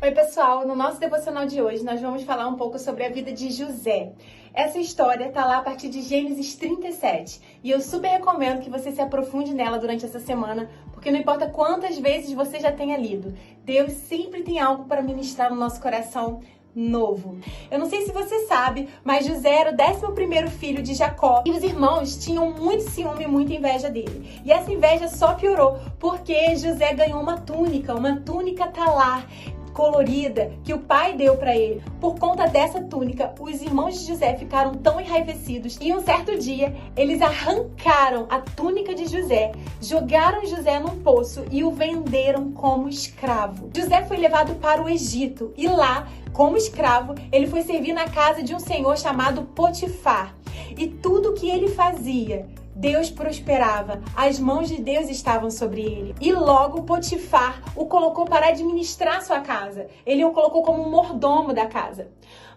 Oi pessoal, no nosso devocional de hoje nós vamos falar um pouco sobre a vida de José. Essa história tá lá a partir de Gênesis 37 e eu super recomendo que você se aprofunde nela durante essa semana, porque não importa quantas vezes você já tenha lido, Deus sempre tem algo para ministrar no nosso coração novo. Eu não sei se você sabe, mas José era o 11º filho de Jacó e os irmãos tinham muito ciúme e muita inveja dele. E essa inveja só piorou porque José ganhou uma túnica talar colorida que o pai deu para ele. Por conta dessa túnica, os irmãos de José ficaram tão enraivecidos e um certo dia eles arrancaram a túnica de José, jogaram José num poço e o venderam como escravo. José foi levado para o Egito e lá, como escravo, ele foi servir na casa de um senhor chamado Potifar. E tudo que ele fazia, Deus prosperava, as mãos de Deus estavam sobre ele. E logo Potifar o colocou para administrar sua casa. Ele o colocou como um mordomo da casa.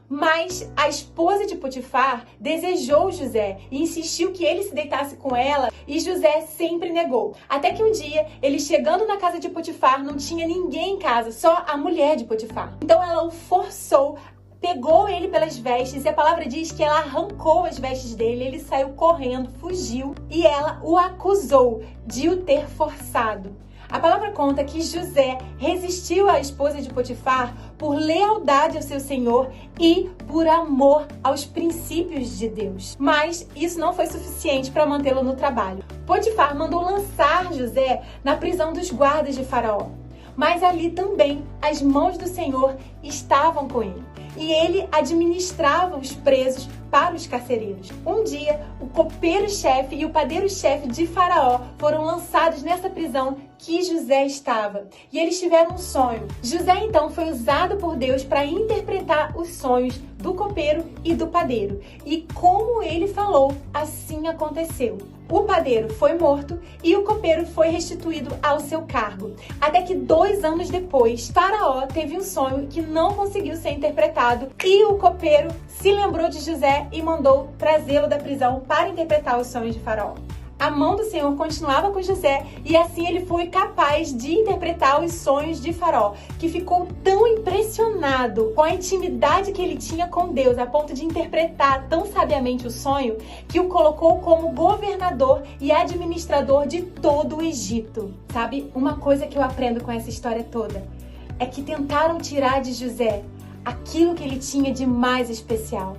Mas a esposa de Potifar desejou José e insistiu que ele se deitasse com ela e José sempre negou. Até que um dia, ele chegando na casa de Potifar, não tinha ninguém em casa, só a mulher de Potifar. Então ela o forçou, pegou ele pelas vestes e a palavra diz que ela arrancou as vestes dele, ele saiu correndo, fugiu e ela o acusou de o ter forçado. A palavra conta que José resistiu à esposa de Potifar por lealdade ao seu senhor e por amor aos princípios de Deus. Mas isso não foi suficiente para mantê-lo no trabalho. Potifar mandou lançar José na prisão dos guardas de Faraó. Mas ali também as mãos do Senhor estavam com ele. E ele administrava os presos para os carcereiros. Um dia, o copeiro-chefe e o padeiro-chefe de Faraó foram lançados nessa prisão que José estava. E eles tiveram um sonho. José, então, foi usado por Deus para interpretar os sonhos do copeiro e do padeiro. E como ele falou, assim aconteceu. O padeiro foi morto e o copeiro foi restituído ao seu cargo. Até que 2 anos depois, Faraó teve um sonho que não conseguiu ser interpretado e o copeiro se lembrou de José e mandou trazê-lo da prisão para interpretar os sonhos de Faraó. A mão do Senhor continuava com José e assim ele foi capaz de interpretar os sonhos de Faraó, que ficou tão impressionado com a intimidade que ele tinha com Deus, a ponto de interpretar tão sabiamente o sonho, que o colocou como governador e administrador de todo o Egito. Sabe, uma coisa que eu aprendo com essa história toda é que tentaram tirar de José aquilo que ele tinha de mais especial.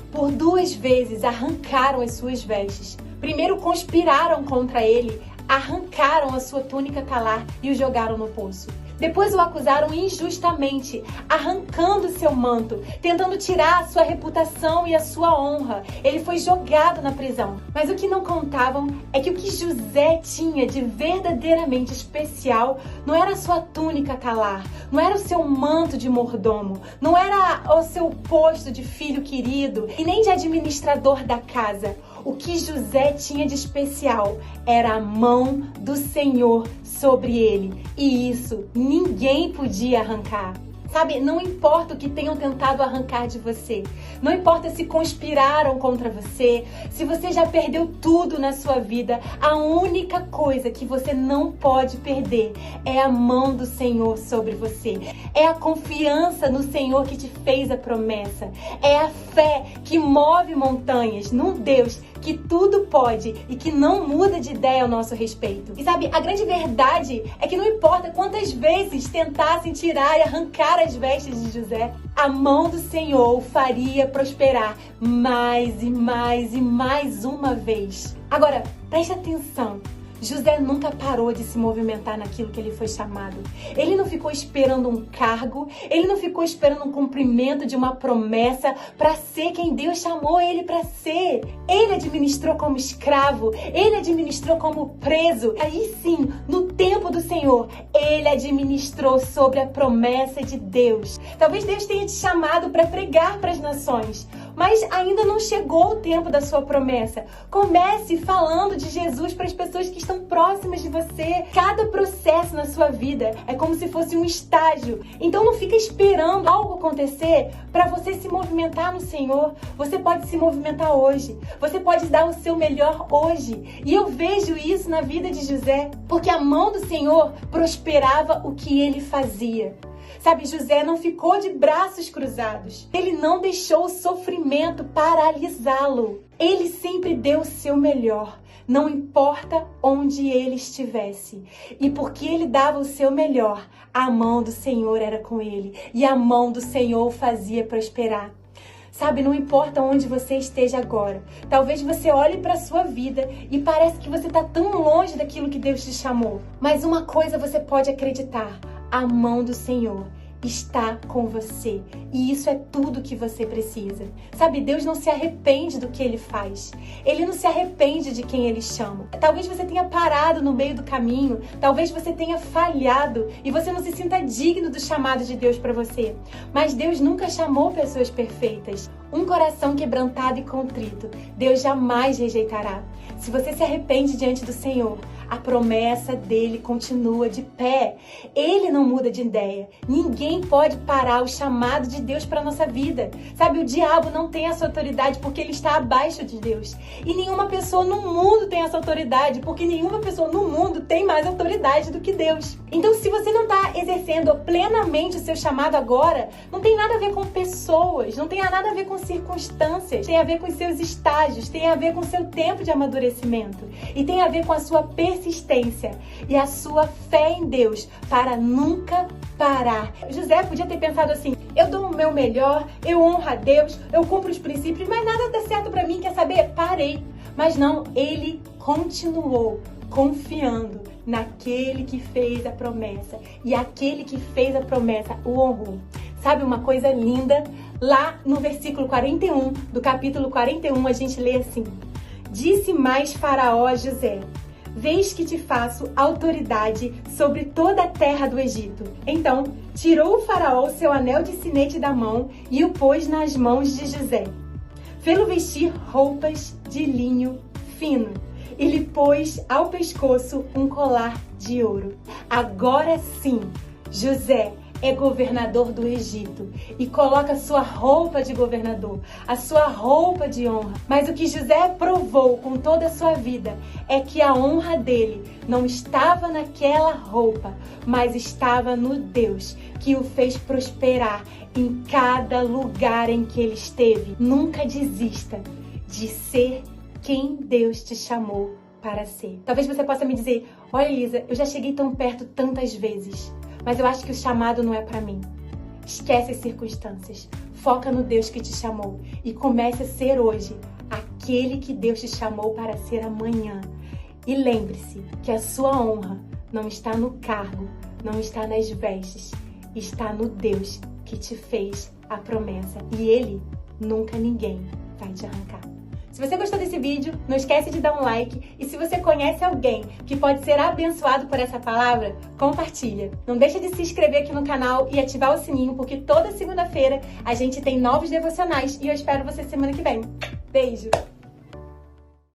Por 2 vezes arrancaram as suas vestes. Primeiro conspiraram contra ele, arrancaram a sua túnica talar e o jogaram no poço. Depois o acusaram injustamente, arrancando seu manto, tentando tirar a sua reputação e a sua honra. Ele foi jogado na prisão. Mas o que não contavam é que o que José tinha de verdadeiramente especial não era a sua túnica talar, não era o seu manto de mordomo, não era o seu posto de filho querido e nem de administrador da casa. O que José tinha de especial era a mão do Senhor sobre ele. E isso ninguém podia arrancar. Sabe, não importa o que tenham tentado arrancar de você. Não importa se conspiraram contra você, se você já perdeu tudo na sua vida. A única coisa que você não pode perder é a mão do Senhor sobre você. É a confiança no Senhor que te fez a promessa. É a fé que move montanhas num Deus que tudo pode e que não muda de ideia ao nosso respeito. E sabe, a grande verdade é que não importa quantas vezes tentassem tirar e arrancar as vestes de José, a mão do Senhor o faria prosperar mais e mais e mais uma vez. Agora, preste atenção. José nunca parou de se movimentar naquilo que ele foi chamado. Ele não ficou esperando um cargo, ele não ficou esperando um cumprimento de uma promessa para ser quem Deus chamou ele para ser. Ele administrou como escravo, ele administrou como preso. Aí sim, no tempo do Senhor, ele administrou sobre a promessa de Deus. Talvez Deus tenha te chamado para pregar para as nações, mas ainda não chegou o tempo da sua promessa. Comece falando de Jesus para as pessoas que estão próximas de você. Cada processo na sua vida é como se fosse um estágio. Então não fica esperando algo acontecer para você se movimentar no Senhor. Você pode se movimentar hoje. Você pode dar o seu melhor hoje. E eu vejo isso na vida de José, porque a mão do Senhor prosperava o que ele fazia. Sabe, José não ficou de braços cruzados. Ele não deixou o sofrimento paralisá-lo. Ele sempre deu o seu melhor, não importa onde ele estivesse. E porque ele dava o seu melhor, a mão do Senhor era com ele. E a mão do Senhor o fazia prosperar. Sabe, não importa onde você esteja agora. Talvez você olhe para a sua vida e parece que você está tão longe daquilo que Deus te chamou. Mas uma coisa você pode acreditar: a mão do Senhor está com você. E isso é tudo que você precisa. Sabe, Deus não se arrepende do que Ele faz. Ele não se arrepende de quem Ele chama. Talvez você tenha parado no meio do caminho. Talvez você tenha falhado e você não se sinta digno do chamado de Deus para você. Mas Deus nunca chamou pessoas perfeitas. Um coração quebrantado e contrito, Deus jamais rejeitará. Se você se arrepende diante do Senhor, a promessa dele continua de pé. Ele não muda de ideia. Ninguém pode parar o chamado de Deus para nossa vida. Sabe, o diabo não tem essa autoridade porque ele está abaixo de Deus. E nenhuma pessoa no mundo tem essa autoridade porque nenhuma pessoa no mundo tem mais autoridade do que Deus. Então, se você não está exercendo plenamente o seu chamado agora, não tem nada a ver com pessoas, não tem nada a ver com circunstâncias, tem a ver com os seus estágios, tem a ver com o seu tempo de amadurecimento e tem a ver com a sua persistência e a sua fé em Deus para nunca parar. José podia ter pensado assim: eu dou o meu melhor, eu honro a Deus, eu cumpro os princípios, mas nada dá certo para mim, quer saber? Parei. Mas não, ele continuou confiando naquele que fez a promessa. E aquele que fez a promessa o honrou. Sabe uma coisa linda? Lá no versículo 41 do capítulo 41 a gente lê assim: disse mais Faraó a José: vês que te faço autoridade sobre toda a terra do Egito. Então tirou o Faraó seu anel de sinete da mão e o pôs nas mãos de José. Fê-lo vestir roupas de linho fino e lhe pôs ao pescoço um colar de ouro. Agora sim, José é governador do Egito e coloca sua roupa de governador, a sua roupa de honra. Mas o que José provou com toda a sua vida é que a honra dele não estava naquela roupa, mas estava no Deus que o fez prosperar em cada lugar em que ele esteve. Nunca desista de ser quem Deus te chamou para ser. Talvez você possa me dizer: olha, Elisa, eu já cheguei tão perto tantas vezes, mas eu acho que o chamado não é para mim. Esquece as circunstâncias. Foca no Deus que te chamou e comece a ser hoje aquele que Deus te chamou para ser amanhã. E lembre-se que a sua honra não está no cargo, não está nas vestes, está no Deus que te fez a promessa. E Ele nunca ninguém vai te arrancar. Se você gostou desse vídeo, não esquece de dar um like. E se você conhece alguém que pode ser abençoado por essa palavra, compartilha. Não deixa de se inscrever aqui no canal e ativar o sininho, porque toda segunda-feira a gente tem novos devocionais e eu espero você semana que vem. Beijo!